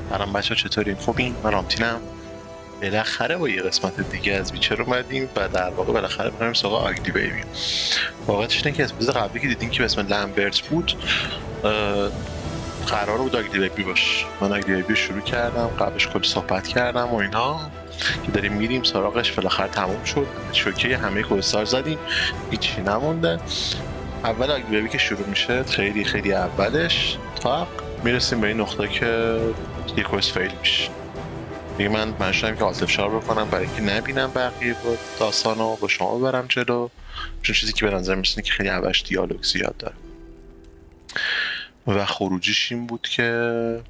سلام بچه ها، چطورین؟ خوبین؟ من رامتینم. بالاخره با یه قسمت دیگه از ویچر اومدیم و در واقع بالاخره می‌ریم سراغ آگلی بیبی. واقعیتش اینه که اپیزود قبلی که دیدین که به اسم لمبرت بود، قرار بود آگلی بیبی باشه. من آگلی بیبی شروع کردم، قبلش کلی صحبت کردم و اینا که داریم میریم سراغش. بالاخره تموم شد، شوکه همه کوستار زدیم، هیچی نمونده. اول آگلی بیبی که شروع میشه، خیلی خیلی اولش تا میرسیم به این نقطه که یه کوست فیل میشه. دیگه من مجبورم که آلت فشار بکنم برای اینکه نبینم بقیه با داستانو با شما ببرم جلو، چون چیزی که به نظر میسونه که خیلی اولش دیالوگ زیاد داره. و خروجیش این بود که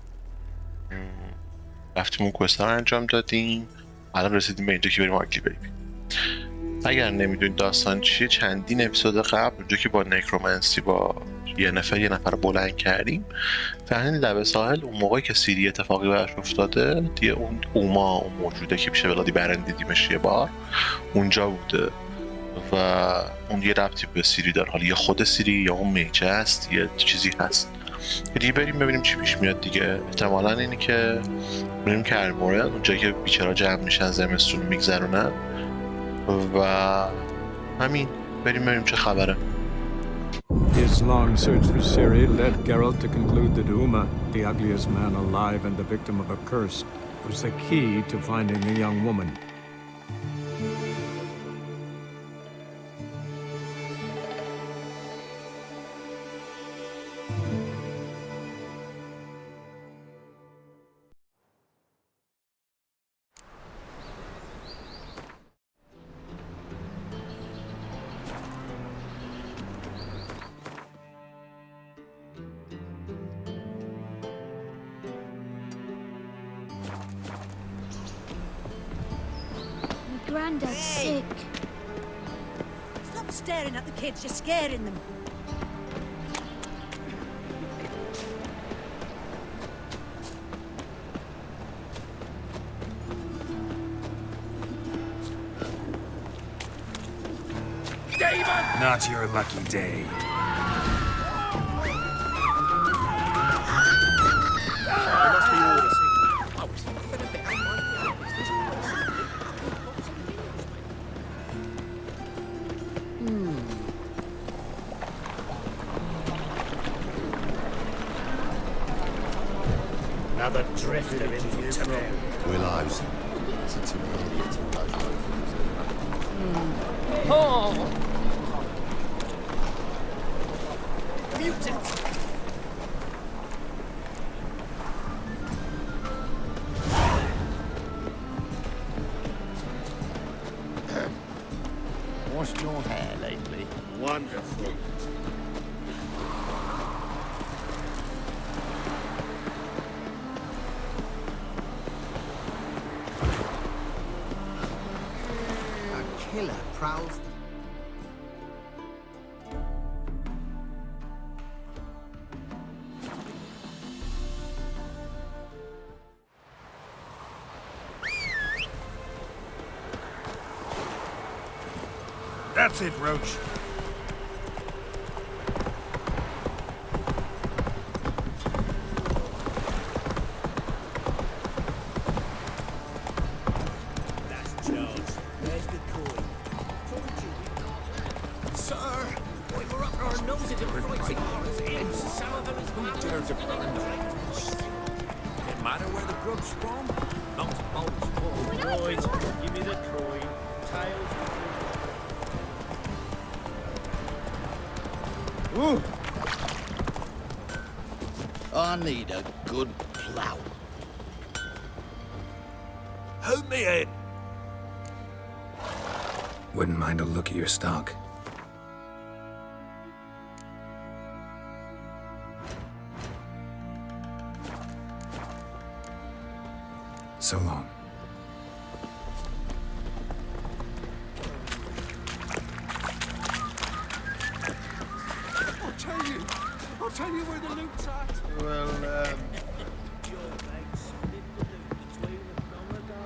رفتیم اون کوستا رو انجام دادیم. الان رسیدیم به اینجا که بریم آگلی بیبی. اگر نمیدونید داستان چیه، چندین اپیزود قبل اونجا که با نکرومنسی با یه نفر بلند کردیم، فهمین لبه ساحل اون موقعی که سیری اتفاقی براش افتاده، دیگه اون اوما اون موجوده که پیش ولادی برن دیدیمش یه بار، اونجا بوده و اون یه ربطی به سیری داره. حالا یه خود سیری یا اون میجه است، یه چیزی هست دیگه. بریم ببینیم چی پیش میاد دیگه. احتمالاً اینه که بریم کارمون، اونجا که بیچارا جمع میشن زمستون میگذرونن و همین. بریم ببینیم چه خبره. His long search for Ciri led Geralt to conclude that Uma, the ugliest man alive and the victim of a curse, was the key to finding the young woman. Granddad's sick. Stop staring at the kids, you're scaring them. Not your lucky day. Another drifter into Tibet. Willows. Oh! Mutant! Washed your hair lately? Wonderful. A killer prowls. That's it, Roach. That's Charles. There's the coin. Sir! We were up our noses in frighting horrors, and some of them is matters of no matter where the grub's from, those bolts pull. Right, give me the coin. Tails. Ooh. I need a good plow. Hold me head. Wouldn't mind a look at your stock. So long. I'll tell you where the loot's at. Well, Your legs split between the long ago.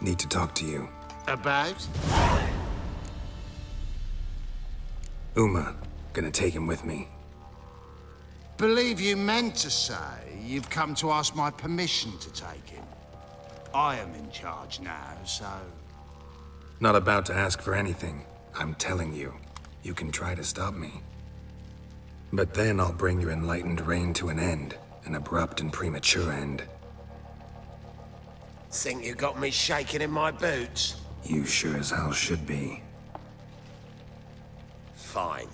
Need to talk to you. About? Uma. Gonna take him with me. Believe you meant to say you've come to ask my permission to take him. I am in charge now, so... Not about to ask for anything. I'm telling you. You can try to stop me. But then I'll bring your enlightened reign to an end. An abrupt and premature end. Think you got me shaking in my boots? You sure as hell should be. Fine.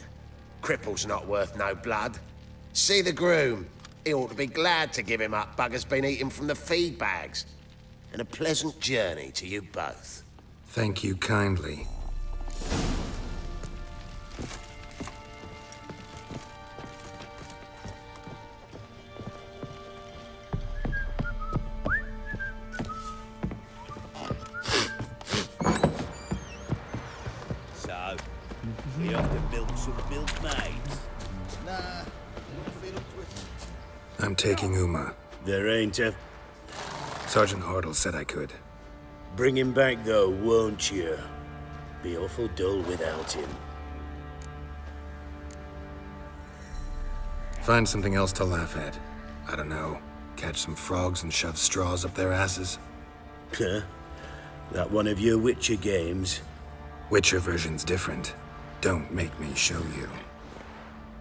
Cripple's not worth no blood. See the groom. He ought to be glad to give him up. Bugger's been eating from the feed bags. And a pleasant journey to you both. Thank you kindly. So, we have to milk some milkmaids. Nah, fiddle twist. I'm taking Uma. There ain't a... Sergeant Hartle said I could. Bring him back though, won't you? Be awful dull without him. Find something else to laugh at. I don't know. Catch some frogs and shove straws up their asses. Huh? That one of your Witcher games? Witcher version's different. Don't make me show you.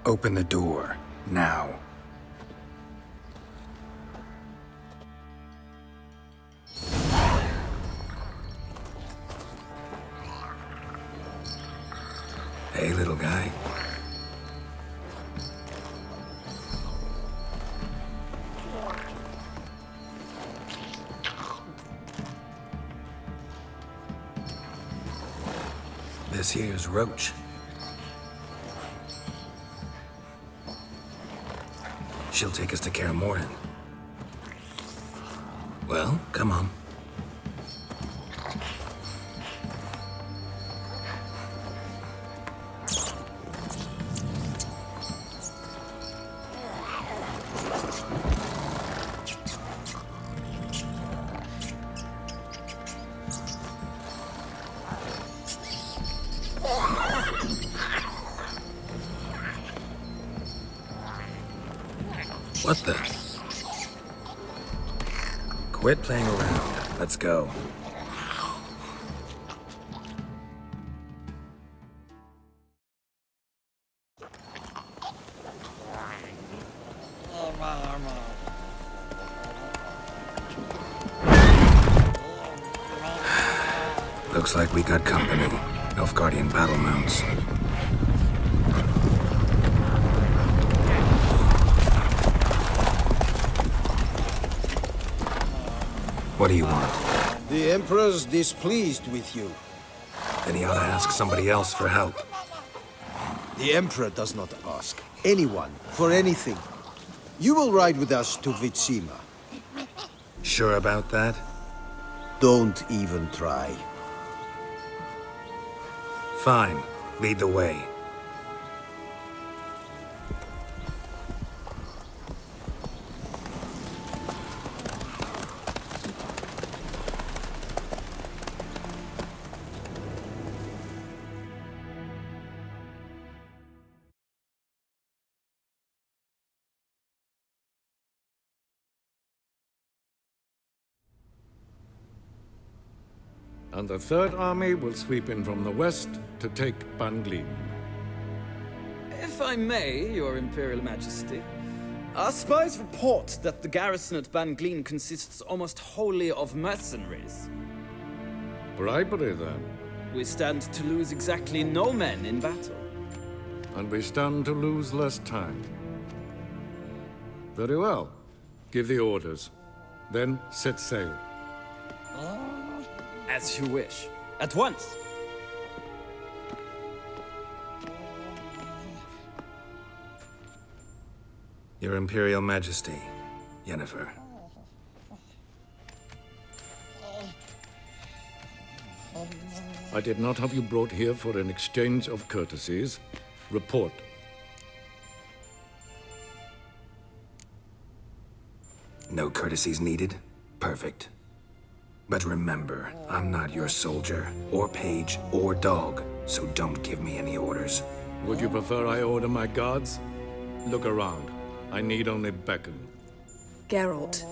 Open the door. Now. Hey, little guy. This here's Roach. She'll take us to Karamoran. Well, come on. What the? Quit playing around. Let's go. Looks like we got company. Nilfgaardian battle mounts. What do you want? The Emperor's displeased with you. Then he ought to ask somebody else for help. The Emperor does not ask anyone for anything. You will ride with us to Vitsima. Sure about that? Don't even try. Fine. Lead the way. And the Third Army will sweep in from the west to take Banglim. If I may, Your Imperial Majesty, our spies report that the garrison at Banglim consists almost wholly of mercenaries. Bribery, then. We stand to lose exactly no men in battle. And we stand to lose less time. Very well. Give the orders. Then set sail. As you wish. At once! Your Imperial Majesty, Yennefer. I did not have you brought here for an exchange of courtesies. Report. No courtesies needed? Perfect. But remember, I'm not your soldier, or page, or dog, so don't give me any orders. Would you prefer I order my guards? Look around. I need only beckon. Geralt.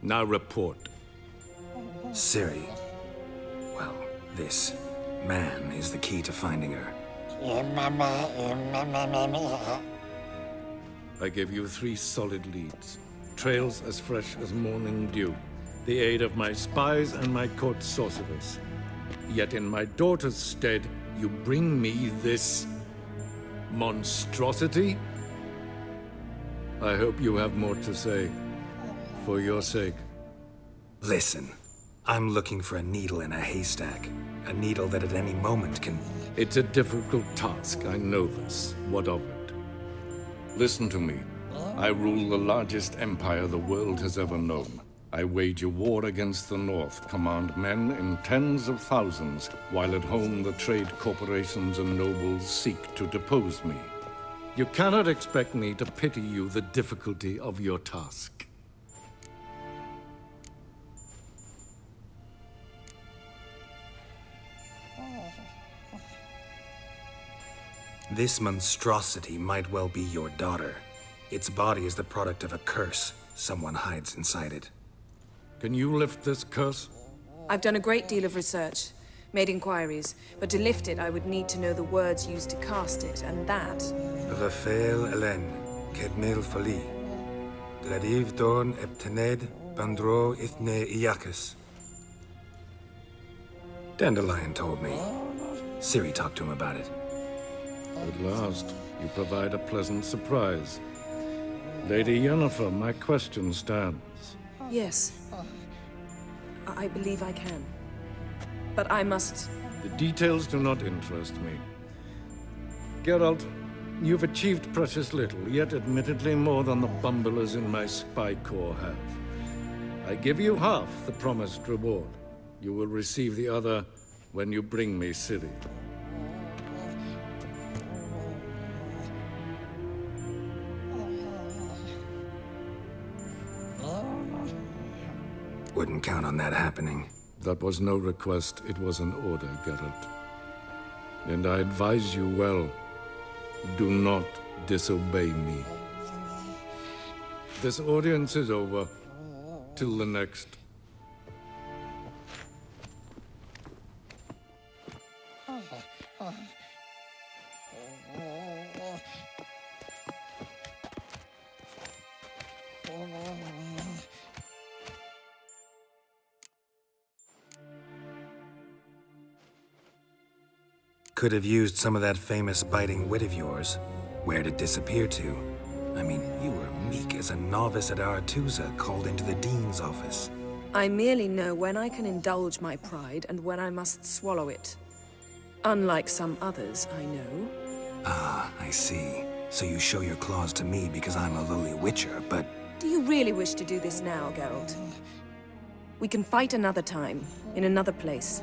Now report. Ciri. Well, this man is the key to finding her. I gave you 3 solid leads. Trails as fresh as morning dew. The aid of my spies and my court sorcerers. Yet in my daughter's stead, you bring me this monstrosity? I hope you have more to say. For your sake. Listen, I'm looking for a needle in a haystack. A needle that at any moment can... It's a difficult task, I know this. What of it? Listen to me. I rule the largest empire the world has ever known. I wage a war against the North, command men in tens of thousands, while at home the trade corporations and nobles seek to depose me. You cannot expect me to pity you the difficulty of your task. This monstrosity might well be your daughter. Its body is the product of a curse. Someone hides inside it. Can you lift this curse? I've done a great deal of research, made inquiries, but to lift it I would need to know the words used to cast it, and that... Vafel Elen, Kedmil Fali. Gladiv Dorn Eptened, Bandro Ithne Iakis. Dandelion told me. Ciri talked to him about it. At last, you provide a pleasant surprise. Lady Yennefer, my question stands. Yes. I believe I can. But I must... The details do not interest me. Geralt, you've achieved precious little, yet admittedly more than the bumblers in my spy corps have. I give you half the promised reward. You will receive the other when you bring me Ciri. Wouldn't count on that happening. That was no request, it was an order, Geralt. And I advise you well, do not disobey me. This audience is over. Till the next. Could have used some of that famous biting wit of yours. Where'd it disappear to? I mean, you were meek as a novice at Aretusa called into the Dean's office. I merely know when I can indulge my pride and when I must swallow it. Unlike some others, I know. Ah, I see. So you show your claws to me because I'm a lowly witcher, but... Do you really wish to do this now, Geralt? We can fight another time, in another place,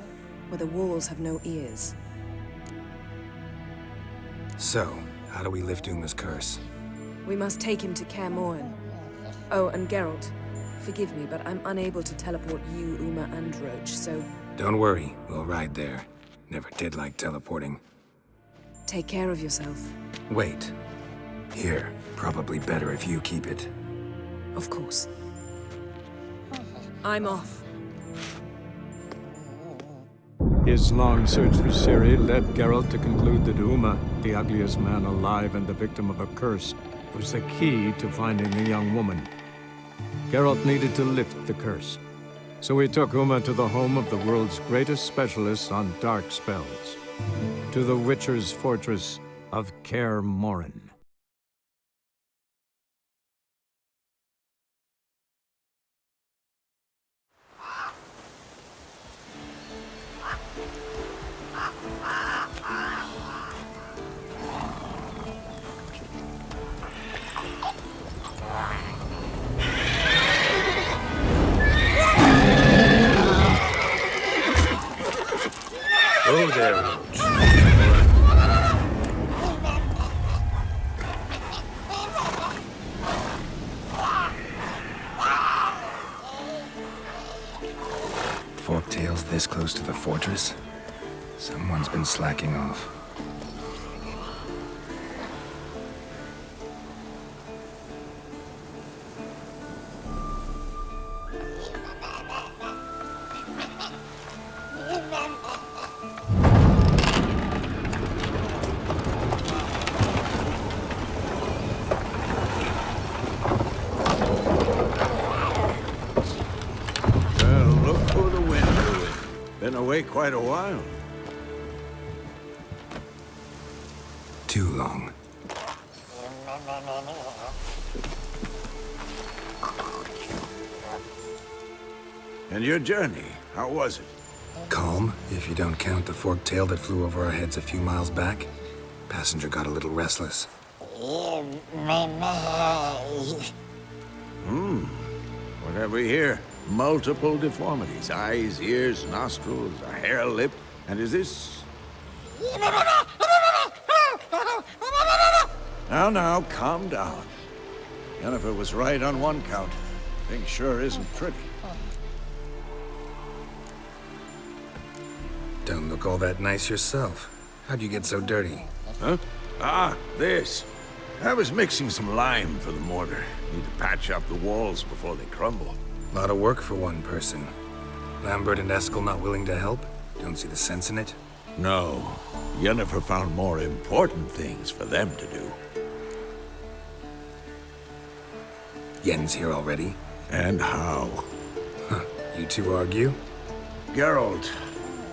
where the walls have no ears. So, how do we lift Uma's curse? We must take him to Kaer. Oh, and Geralt, forgive me, but I'm unable to teleport you, Uma, and Roach, so... Don't worry, we'll ride there. Never did like teleporting. Take care of yourself. Wait. Here, probably better if you keep it. Of course. I'm off. His long search for Ciri led Geralt to conclude that Uma, the ugliest man alive and the victim of a curse, was the key to finding the young woman. Geralt needed to lift the curse, so he took Uma to the home of the world's greatest specialists on dark spells, to the Witcher's fortress of Kaer. Oh there, Roach. close to the fortress? Someone's been slacking off. Been away quite a while. Too long. And your journey, how was it? Calm, if you don't count the forked tail that flew over our heads a few miles back. Passenger got a little restless. What have we here? Multiple deformities. Eyes, ears, nostrils, a hair lip. And is this... Now, calm down. Jennifer was right on one count. Thing sure isn't pretty. Don't look all that nice yourself. How'd you get so dirty? Huh? Ah, this. I was mixing some lime for the mortar. Need to patch up the walls before they crumble. A lot of work for one person. Lambert and Eskel not willing to help? Don't see the sense in it? No. Jennifer found more important things for them to do. Yen's here already? And how? Huh. You two argue? Geralt,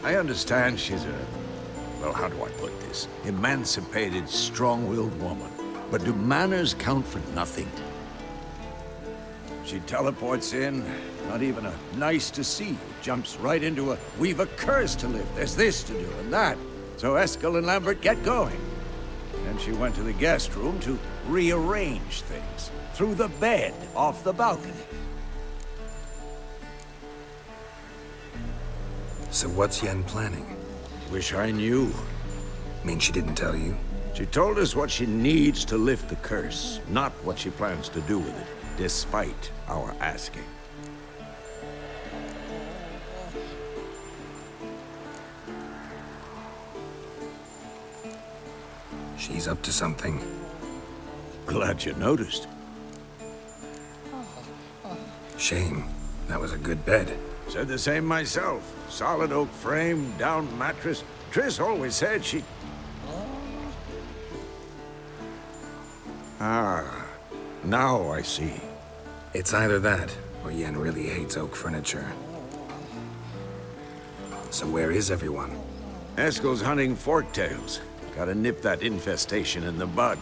I understand she's a... well, how do I put this? Emancipated, strong-willed woman. But do manners count for nothing? She teleports in, not even a nice to see. Jumps right into a, we've a curse to lift, there's this to do and that. So Eskel and Lambert get going. And she went to the guest room to rearrange things. Through the bed, off the balcony. So what's Yen planning? Wish I knew. Mean she didn't tell you? She told us what she needs to lift the curse, not what she plans to do with it. Despite our asking. She's up to something. Glad you noticed. Shame. That was a good bed. Said the same myself. Solid oak frame, down mattress. Triss always said she... Ah, now I see. It's either that, or Yen really hates oak furniture. So where is everyone? Eskel's hunting forktails. Gotta nip that infestation in the bud.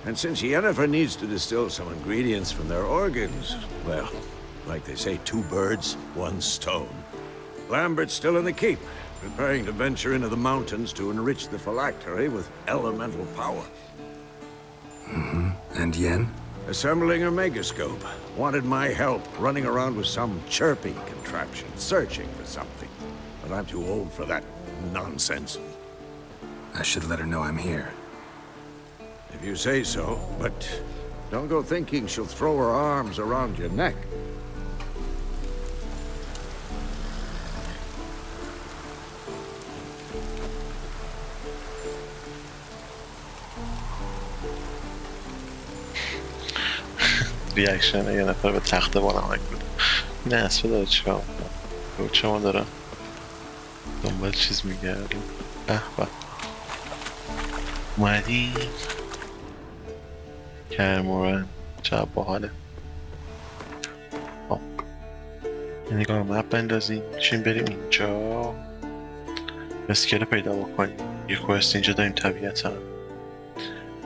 And since Yennefer needs to distill some ingredients from their organs, well, like they say, 2 birds, 1 stone. Lambert's still in the keep, preparing to venture into the mountains to enrich the phylactery with elemental power. Mm-hmm. And Yen? Assembling a megascope. Wanted my help running around with some chirping contraption, searching for something. But I'm too old for that nonsense. I should let her know I'm here. If you say so, but don't go thinking she'll throw her arms around your neck. ریاکشن یه نفر به تخته بانمک بود. این اسبه داره چیکار میکنه؟ کوچه ما داره دنبال چیز میگردیم. به به اومدیم کارمون چه باحاله. یه نگاه مپ بندازیم چیم بریم اینجا اسکله پیدا بکنیم. یه کوست اینجا داریم طبیعتا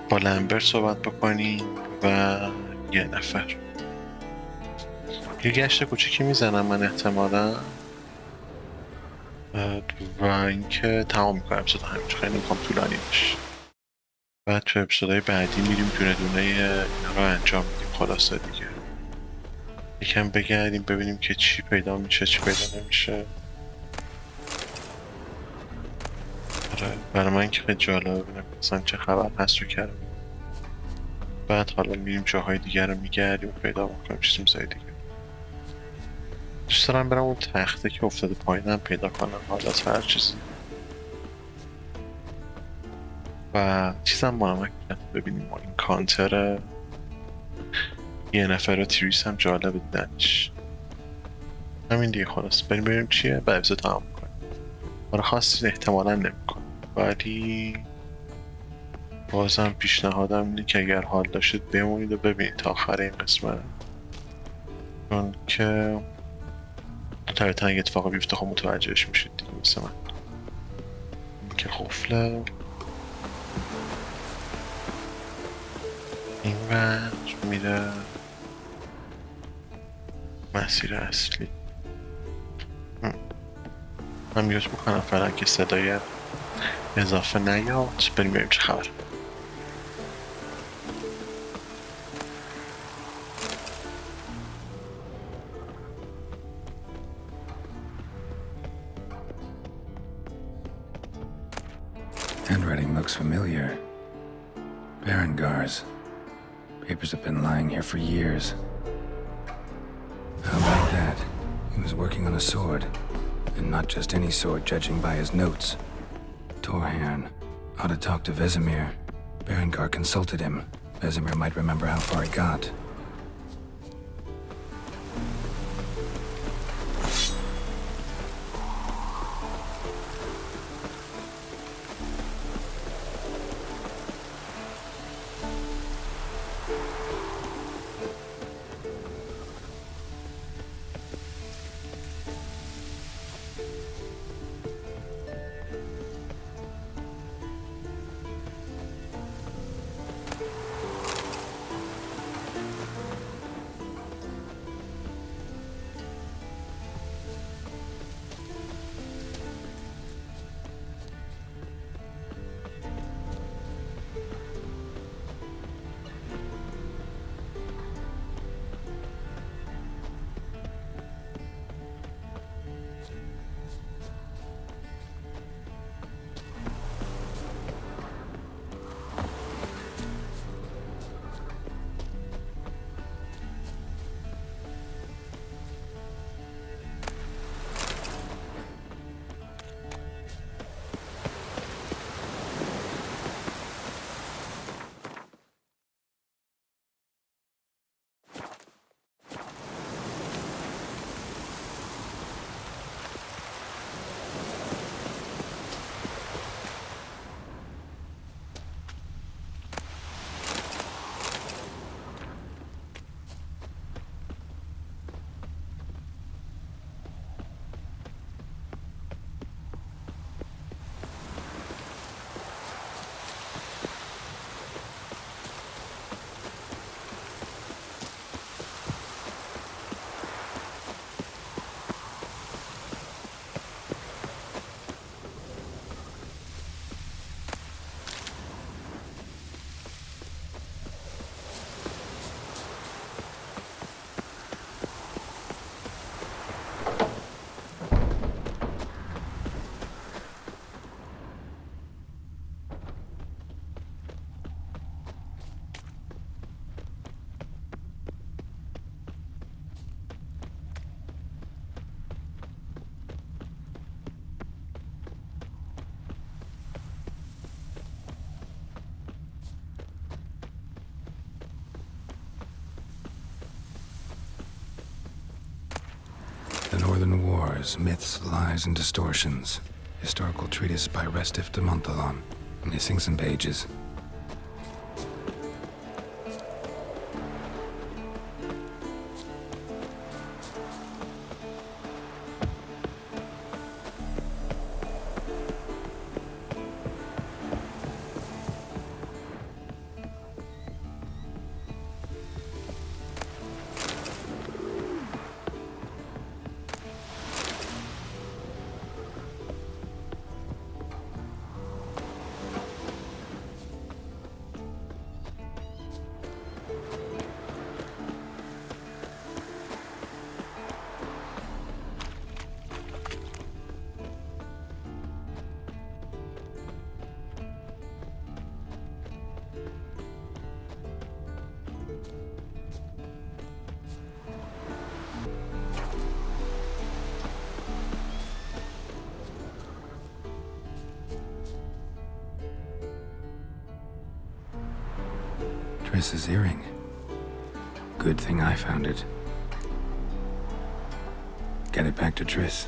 با لمبرت صحبت بکنیم و یه نفر یه گشت کوچیکی میزنم من احتمالا و اینکه تمام میکنم اپیزود همینجا. خیلی نمیخوام طولانی بشه. بعد تو اپیزودهای بعدی میریم دونه دونه اینا رو انجام میدیم. خلاصه دیگه یکم بگردیم ببینیم که چی پیدا میشه چی پیدا نمیشه. برای من که خیلی جالبه ببینم مثلا چه خبر هست رو کردم. بعد حالا میریم جاهای دیگر رو میگردیم و پیدا میکنیم چیزی مثلا دیگه. دوست دارم برم اون تخته که افتاده پایینم پیدا کنم، حالت هر چیزی. و چیزم مهمه که ببینیم این کانتر یه نفر و تریس هم جالب دیدنش. همین دیگه خلاص بریم ببینیم چیه و اپیزود تمام کنیم. آره خاصی احتمالا نمیکنم، ولی بازم پیشنهادم اینه که اگر حال داشتید بمونید و ببینید تا آخر این قسمت، چون که طبیعتا اگه اتفاقا بیفته خب متوجهش میشید دیگه، مثل من. این که قفله، این وجه میره مسیر اصلی. من میوت میکنم فعلا که صدای اضافه نیاد. بریم ببینیم چه خبر. Handwriting looks familiar. Berengar's. Papers have been lying here for years. How about that? He was working on a sword. And not just any sword, judging by his notes. Torhan ought to talk to Vesemir. Berengar consulted him. Vesemir might remember how far he got. The Northern Wars, Myths, Lies, and Distortions. Historical treatise by Restif de Montalon. Missing some pages. Chris's earring. Good thing I found it. Get it back to Triss.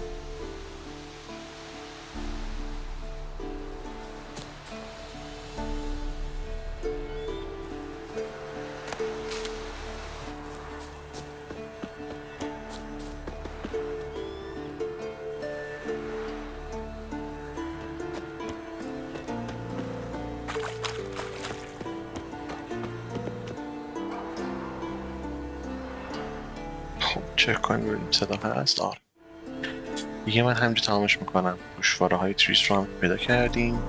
چک کنیم ببینیم صدا هست. آره دیگه من همینجا تمامش میکنم. گوشواره های تریس رو هم پیدا کردیم.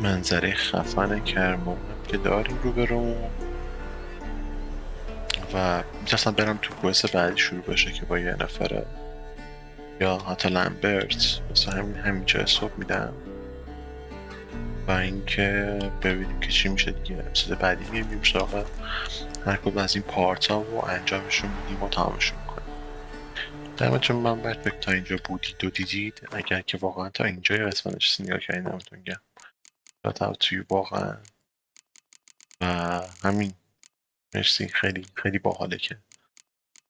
منظره خفن کارمون که داریم رو برون و میتونستم برم تو کوست بعدی شروع بشه که با یه نفره یا حتی لمبرت مثلا همینجا صبح میدم و اینکه ببینیم که چی میشه دیگه. اپیزود بعدی میریم سراغ هر کدوم از این پارت ها و انجامشون میدیم و تمامشون میکنیم. دمتون من بعد تا اینجا بودید و دیدید. اگر که واقعا تا اینجا قسمتش نگاه کردین دمتون گرم. توی واقعا و همین مرسی. خیلی خیلی باحاله که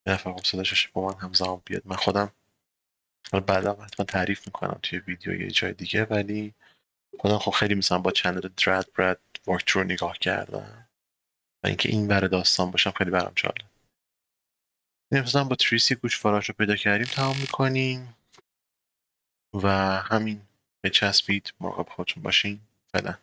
یه نفر صداشش با من همزمان بیاد. من خودم بعدا حتما تعریف میکنم توی ویدیو یه جای دیگه، ولی خودم خب خیلی مثلا با چنل برد واکترو نگاه کردم و اینکه این ور داستان باشم خیلی برام جالب. این اپیزود با تریسی گوشواره‌اش رو پیدا کردیم تمام میکنیم و همین. بچسبید، مراقب خودتون باشین. فعلا.